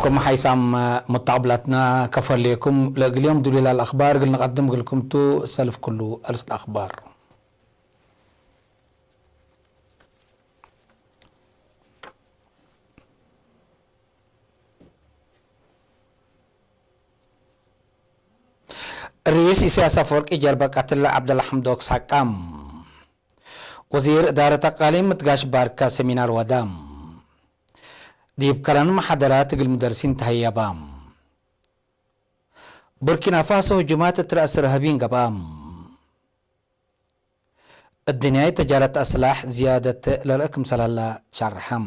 لكم حيسام متقبلاتنا كفر لكم اليوم دليل الأخبار قلنا نقدم لكم تو سلف كله أرس الأخبار. الرئيس إسياس أفورقي جربك قتل عبد الله حمدوك ساقام. وزير إدارة قاليم متقاش باركا سمينار ودام. ديب كران محاضرات المدرسين تهيبام. بوركينا فاسو هجمات ترأس رهبين قبام. الدنيا تجارة أسلاح زيادة للأكم سلالة شرحم.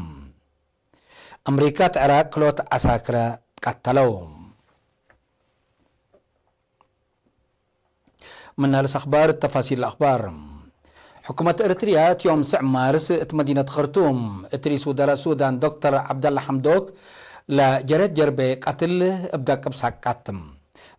أمريكا عراق كلوت عساكرة قتلوهم. من الأخبار التفاصيل الأخبار. حكومة إريتريا يوم 9 مارس مدينة خرطوم اتريس ودار السودان دكتور عبد الله حمدوك لا جرد جربي قتل ابدا قبسا قاتم.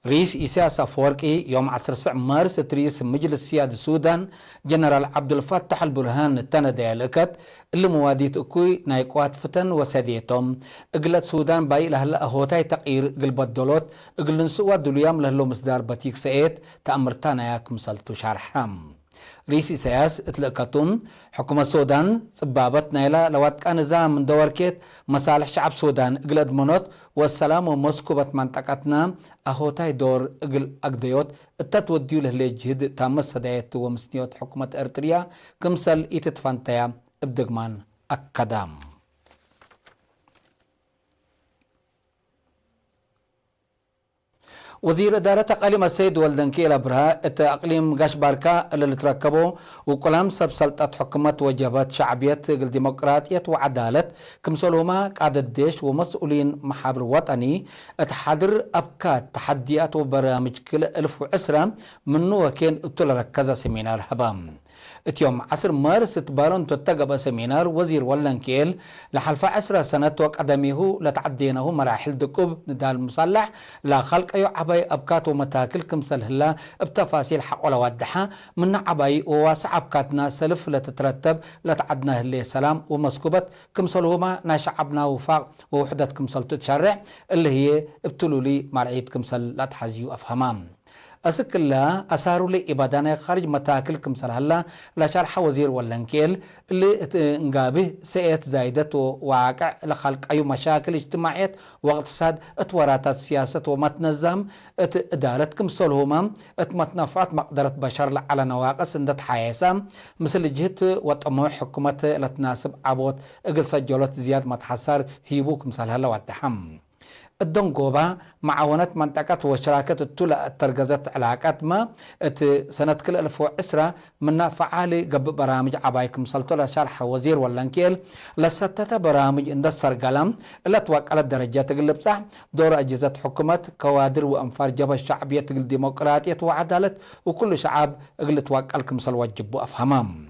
رئيس إسياس أفورقي يوم 10 مارس اتريس مجلس سياد السودان جنرال عبد الفتاح البرهان التندى لكت اللي مواديت اكوي نايقوات فتن وساديتهم اقلت سودان باي لهلا هوتاي تقير قلب الدولوت اقلن سوا دوليام لهلو مصدار باتيك سايت تأمرتانا ياكم سلطو شارحام. رئيس إسياس اتلقتم حكومة السودان صبابت نايلا لوات كان نظام من دوركيت مصالح شعب السودان اقلد منوت والسلام ومسكوبت منطقتنا اهوتاي دور اقل اقديوت التتوديو له لجهد تامس سدايت ومسنيوت حكومة ارتريا كمسل ايتتفانتيا ابدقمان اكدام. وزير إدارة أقليم السيد والدنكيل أبرها أقليم قاش باركا اللي تركبوا وكلام سب سلطة حكومة وجبات شعبية الديمقراطية وعدالة كمسولهما قادة الديش ومسؤولين محابر وطني اتحضر أبكات تحديات وبرامج كل 1010 منه وكين ابتل ركزة سمينار هبام. اتيوم 10 مارس تبارن تتقب سمينار وزير واللنكيل لحلفة 10 سنة وقدميه لتعدينه مراحل دكوب ندال المصلح لا خلق أيو عباي أبكات ومتاكل كمسل هلا بتفاصيل حق ولا ودحة من عباي وواسع أبكاتنا سلف لتترتب لتعدنا اللي سلام ومسكوبة كمسلهما ناشعبنا وفاق ووحدة كمسل تتشرع اللي هي ابتلوا لي مرعيد كمسل لا تحزيو أفهمام. أسكلا أساروا لي إبادانا خارج متاكل كمسل هلا لشرح وزير واللنكيل اللي انقابه سيئت زايدة وواقع لخلق أي مشاكل اجتماعية واقتصاد اتوراتات سياسة ومتنظم ادارة كمسل هما اتمتنفعت مقدرة بشر على نواقص اندت حياسة مثل جهة وطموح حكومة لتناسب عبوت اقل سجلت زياد متحسر هيبو كمسل هلا واتحم. الدنقوبة معاونات منطقة وشراكة التولى الترقزت علاقات ما سنة كل 1010 منا فعالي قبل برامج عبايكم سلطة شرح وزير واللنكيل لستة برامج اندسر قلم اللي توقع الدرجات تقلب صح دور أجهزة حكومة كوادر وأنفار جبهة الشعبية الديمقراطية وعدالة وكل شعب اللي توقع لكم سل وجبوا أفهمام.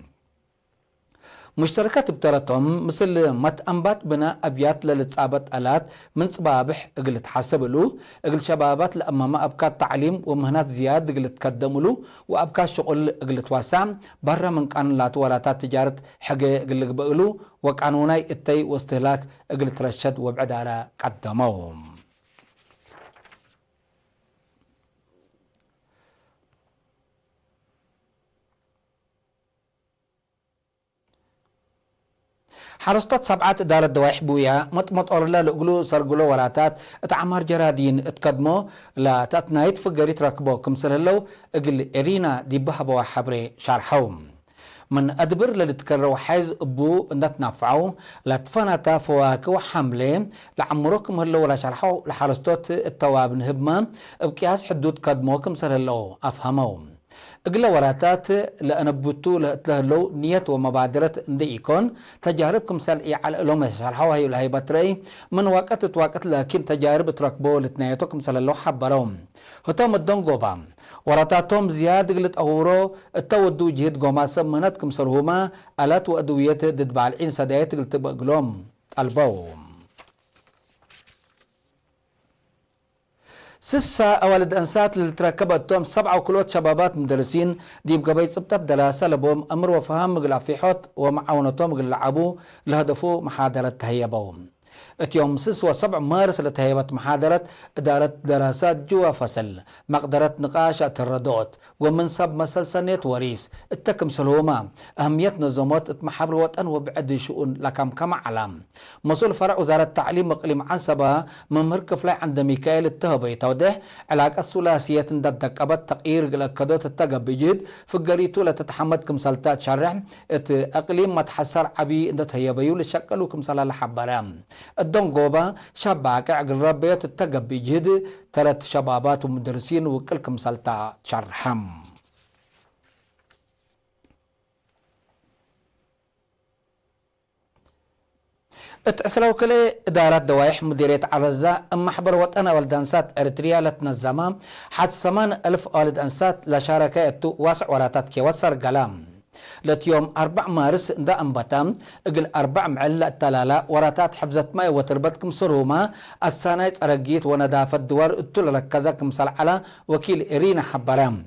مشتركات بترتهم مثل متأنبات بناء أبيات للتصابت آلات من صبابح اقل تحسب له اقل شبابات لأمام أبكات تعليم ومهنات زياد اقل تقدم له وأبكات شغل اقل تواسع برا من قانونات وراتات تجارة حقا اقل قبقلو وقانوناي التي واستهلاك اقل ترشد وبعدارة قدموهم. حرستات 7 إدارة دوايح بويا مطمط أورلا لقلو سرقلو وراتات اتعمار جرادين اتقدمو لا تأتنايت فقريت ركبو كمسل اللو اقل إرينا دي بحبو حبري شارحوم. من أدبر للتكرر حيز أبو نتنفعو لتفنتا فواكو حملة لعمروكم هلو ولا شرحو لحرستات التواب نهبما بكياس حدود قدمو كمسل اللو أفهموم. اقل وراتات لأنبوتو لهلو نية ومبادرة انديكون تجارب كمسال على الألوم شرحوها هي لهي بطري من وقت لكن تجارب تركبو لتنايتو كمسال اللو حبروم هتام الدنقوبا وراتاتهم زياد قلت أورو التودو جهد قوما سمنات كمسالهما آلات وأدوية ضد بعلعين سدايت قلت بقلوم البوم. سسا أولد أنسات اللي تركبت توم 7 كلوت شبابات مدرسين ديب قبيت سبتت دراسة لبوم أمر وفهم مقلع في حوت ومعاونتهم مقلعبو لهدفو محاضرة تهيبوهم. اتيوم 7 مارس لتهيبت محاضرة إدارة دراسات جوا فصل مقدرة نقاش الردود ومن صب مسل سنة وريس التكم سلوما أهمية نظامات اتمحبر وطن وبعد شؤون لكم كما علام مسؤول فرع وزارة التعليم مقلم عنصبها ممر كفلا عند ميكائيل التهبي توضح علاقة ثلاثية ضد قبض تقيير الكدوت التقب بجد في الجريتو لتتحمد كمسلتات شرع اقليم متحسر عبي اندت هيبيو لشكلو كمسلا لحبرام الدنقوبة شباك عقل ربيت التقب بجد ثلاث شبابات ومدرسين وكل كمسلتا شرحم اتأسلو كلي إدارة دوايح مديرية عرزة محبر وطن والدانسات إريتريا لتنظمة حد 8,000 والد أنسات لشاركة واسع وراتات كي وصر قلام لتيوم 4 مارس دا أنبتام اقل 4 معلة التلالة وراتات حفظة ماء وتربتكم سرهما السانيت أرقيت وندافة الدوار التول ركزكم على وكيل إرينا حبرام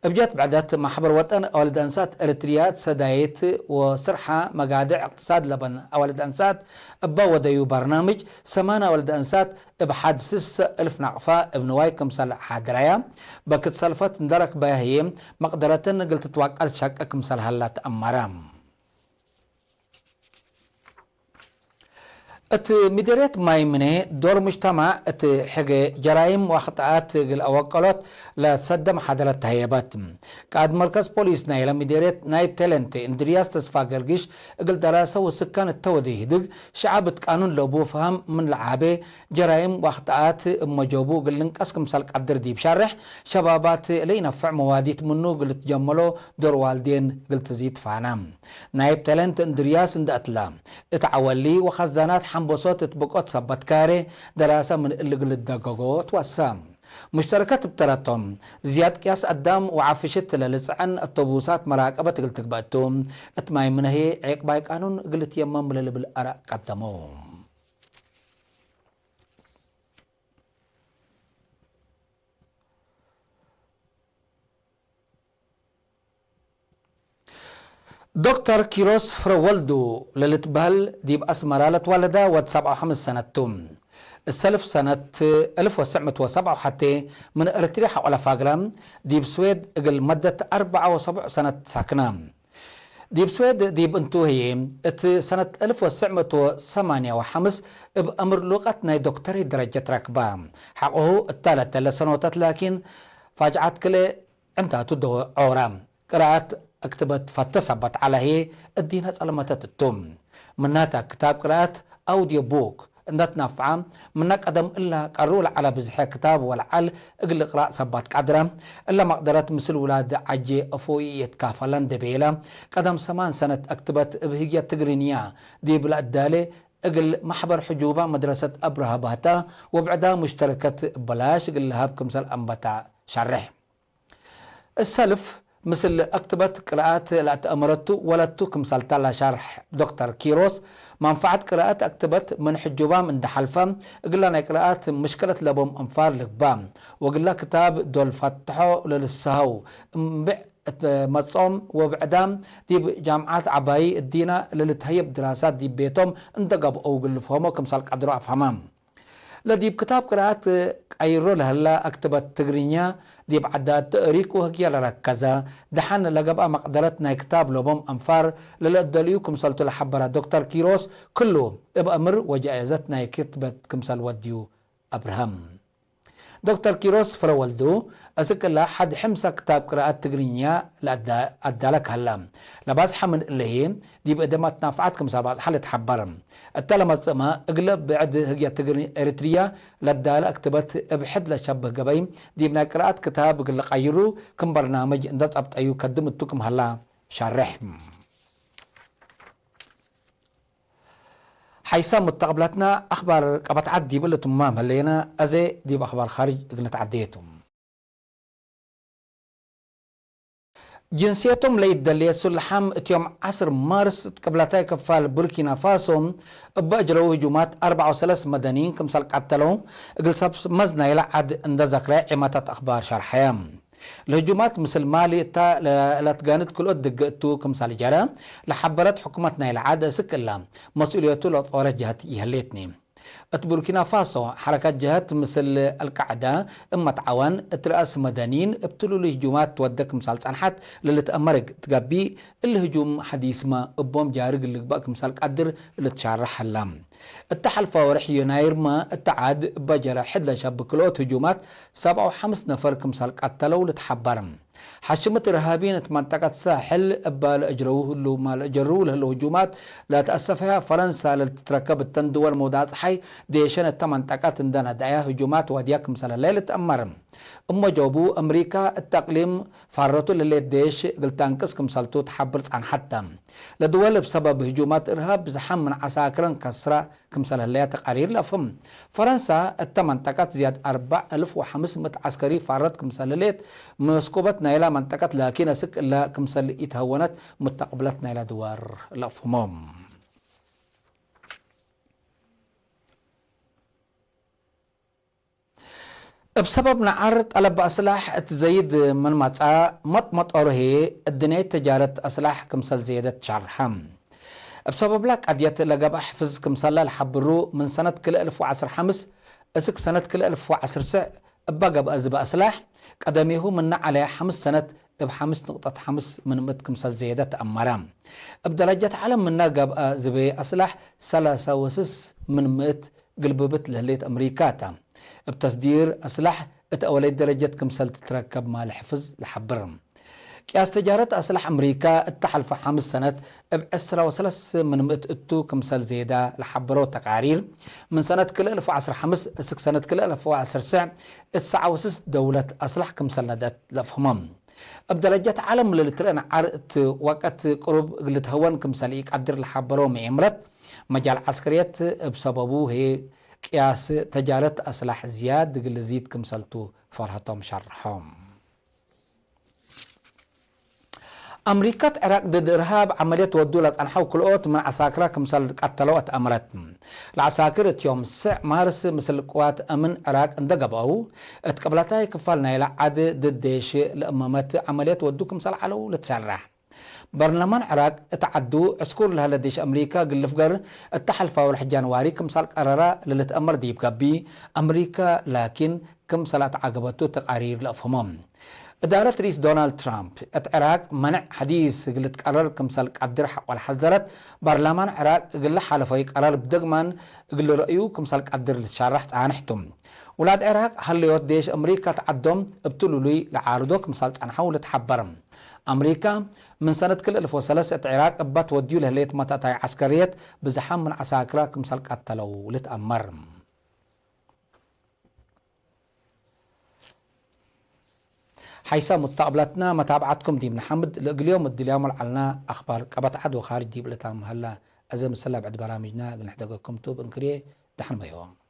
ابجات بعدات محبر وطن أولد أنسات إريتريات سدايت وسرحة مقادع اقتصاد لبن أولد أنسات أبا وديو برنامج 8 أولد أنسات بحد 6,000 نقفة ابن واي كمسال حادرايا بكت سلفت ندرك باهيم مقدرة قلت توقع الشك كمسال هلات أمرام ات مديرية مايمنة دور مجتمع ات حاجة جرائم وخطأات الأوقلات لتصدم حضرة هيبات قاد مركز بوليس نايلة مديرية نايب تالنت اندرياس تصفى قرقش اقل دراسة والسكان التوديه دق شعب قانون لبو فهم من العابة جرائم وخطأات مجوبو قل لنك اسكم سالك عبدر ديب شارح شبابات لي نفع مواديت منو قلت جملو دور والدين قلت زيد فعنام نايب تالنت اندرياس اندأتلا اتعولي وخزانات حنبوصات تبقوت صبت كاري دراسة من اللي قلت دقاقوت واسام مشتركات بتراتهم زياد قياس قدام وعفشت للسعن الطبوسات مراقبة قلت بقتهم اتماي من هي عيق باي قانون قلت يمام بالأراء قدموهم دكتور كيروس فرولدو للتبهل ديب أسمرالة والدة ود 75 سنتهم السلف سنة 1907 حتى من ارتريح على فاقرام ديب سويد اقل مدة 74 سنة ساكنام ديب سويد ديب انتو هي سنة 1985 بأمر لغتنا دكتوري درجة ركبة حقه الثالثة لسنوات لكن فاجعت كله انتهى تدو عورام قراءات اكتبت فتثبت على هي الدين علامات التوم مناتها كتاب قراءات اوديو بوك اندت نفعام منك قدم الا قرول على بزحي كتاب والعل اقل قراء سبات قدرة الا مقدرات مثل ولاد عجي افوي يتكافلن دبيلا قدم 8 سنة اكتبت بهجية تقرينيا دي بلا الدالي اقل محبر حجوبة مدرسة ابرها باتا وبعدها مشتركة بلاش اقل لها بكمسال انبتا شرح السلف مثل اكتبت قراءات لا تأمرتو ولدتو كمثال تلا شرح دكتور كيروس منفعة قراءات اكتبت من حجوبام عند حلفام قلنا قراءات مشكلة لبوم انفار لقبام وقلنا كتاب دول فتحو للسهو متصوم وبعدام دي جامعات عباي الدينا للتهيب دراسات دي بيتهم اندقب او قل فهمو كمثال قدرو افهمام لدي بكتاب قراءات ايرو لهلا اكتبت تقرينيا دي بعدات تقريكو هكيا لركزا دحان لقبقى مقدرتنا كتاب لبوم انفار للأدليو كمسالتو لحبرا دكتور كيروس كله بأمر وجائزتنا كتبت كمسال وديو أبراهام دكتور كيروس فرولدو أسك الله حد حمسة كتاب قراءات تقرينيا لأدالك هلا لبازحة من اللي هي دي بقدمات نافعاتكم سابقا حالة حبرم التلمة سما اقلب بعد هي تقرين اريتريا لدالة اكتبت بحد لشبه قبايم دي بنا قراءات كتاب قل قيرو كم برنامج اندس ابت ايو كدمتكم هلا شرح حيث متقبلتنا اخبار قبط عدي بلتم مام هلينا ازي دي باخبار خارج قلت عديتم جنسيتهم ليدليت سلحام اتيوم 10 مارس قبلتاي كفال بوركينا فاسو باجروا هجومات 4 مدنيين كمسال قتلوا اقل سب مزنا يلعد عند ذكرى عماتات اخبار شرحيام الهجومات مثل مالي تا لا تقانت كل دقتو كمسال جرا لحبرت حكومتنا العاده سكلا مسؤوليته لطورة جهات يهليتني بوركينا فاسو حركات جهات مثل القاعدة اما تعاون ترأس مدنيين ابتلوا الهجومات تودك مثال صنحات اللي تأمرق تقبي الهجوم حديث ما ابوم جارق اللي بقى مثال قدر اللي تشارح اللام التحالف ورح يناير ما التعاد بجرى حد لشاب كلوت هجومات 7 و5 نفر كمثال قتلوا لتحبرم حشمة إرهابيين منطقة ساحل أبال أجروه له مال أجروه له الهجومات لا تأسفها فرنسا لتتركب التندول مودات حي ديشان منطقة عندنا دايا هجومات ودياك مثلا ليلة أمرم جوبو أمريكا التقليم فارتو للي ديش قلت أنكس كمسالتو تحبرت عن حتى لدول بسبب هجومات إرهاب زحام من عساكرا كسرة كمسال اللي تقارير لفهم فرنسا منطقة زياد 4500 عسكري فارت كمسال اللي مسكوبتنا إلى منطقة لكن سك إلا كمسال يتهونت متقبلتنا إلى دوار لفهمهم بسبب نعر طلب أسلحة تزيد من مطعا مط أرهي الدنيا تجارة أسلحة كمسال زيادة شرحم بسبب لك عديت لقب أحفظ كمسال الحبرو من سنة كل 1015 اسك سنة كل 1019 بقى أزب أسلحة قدميه من على 5 سنة ب5.5 من مت كمسال زيادة أمرام بدرجة علم من نقب زبي أسلحة 3.6 من مت قلببت لهليت أمريكاتا بتصدير أسلحة أولي درجة كمسال تتركب مع الحفظ لحبرم قياس تجارة أسلحة أمريكا التحلف 5 سنة ب10.3 من مئة أتو كمسال زيادة لحبرو تقارير من سنة كل 1015 اسك سنة كل 1019 9.6 دولة أسلحة كمسال ندات لفهمم بدرجة عالم للترين عرقت وقت قرب قلت هون كمسال يقدر لحبرو معمرت مجال عسكريات بسببه هي قياس تجارة أسلحة زياد قل زيد كمسلتو فرهتهم شرحهم أمريكا عراق ضد إرهاب عملية ودولة أنحو كل أوت من عساكرة كمسل قتلوات أمرت العساكرة يوم 9 مارس مثل قوات أمن عراق اندقبوا اتقبلتها كفالنا إلى عاد ضد ديش لأمامات عملية ودو كمسل علو لتشرح برلمان عراق اتعدوا عسكر لها لديش أمريكا قل فقر التحلفة والحجانواري كمسال قرارة للتأمر ديب قبي أمريكا لكن كمسالات عقبته تقارير لأفهمهم إدارة رئيس دونالد ترامب العراق منع حديث قلت قرار كمسال قدر حق والحذرت برلمان عراق قل حالفاي قرار بدقمان قل رأيو كمسال قدر لتشارحت عنحتم ولاد عراق هل ديش أمريكا تعدهم ابتلوا لي لعارضو كمسال عنحو لتحبرم أمريكا من سنة كل 1003 عراق أبات وديو لهليت متاتاي عسكريات بزحام من عساكرة كمسال قتلوا لتأمر حيث متقبلتنا متابعتكم دي محمد اليوم اليوم علنا أخبار قبط عد وخارج دي بلتام هلا أزم السلام بعد برامجنا نحتاجكم توب انكريه دحن بيوم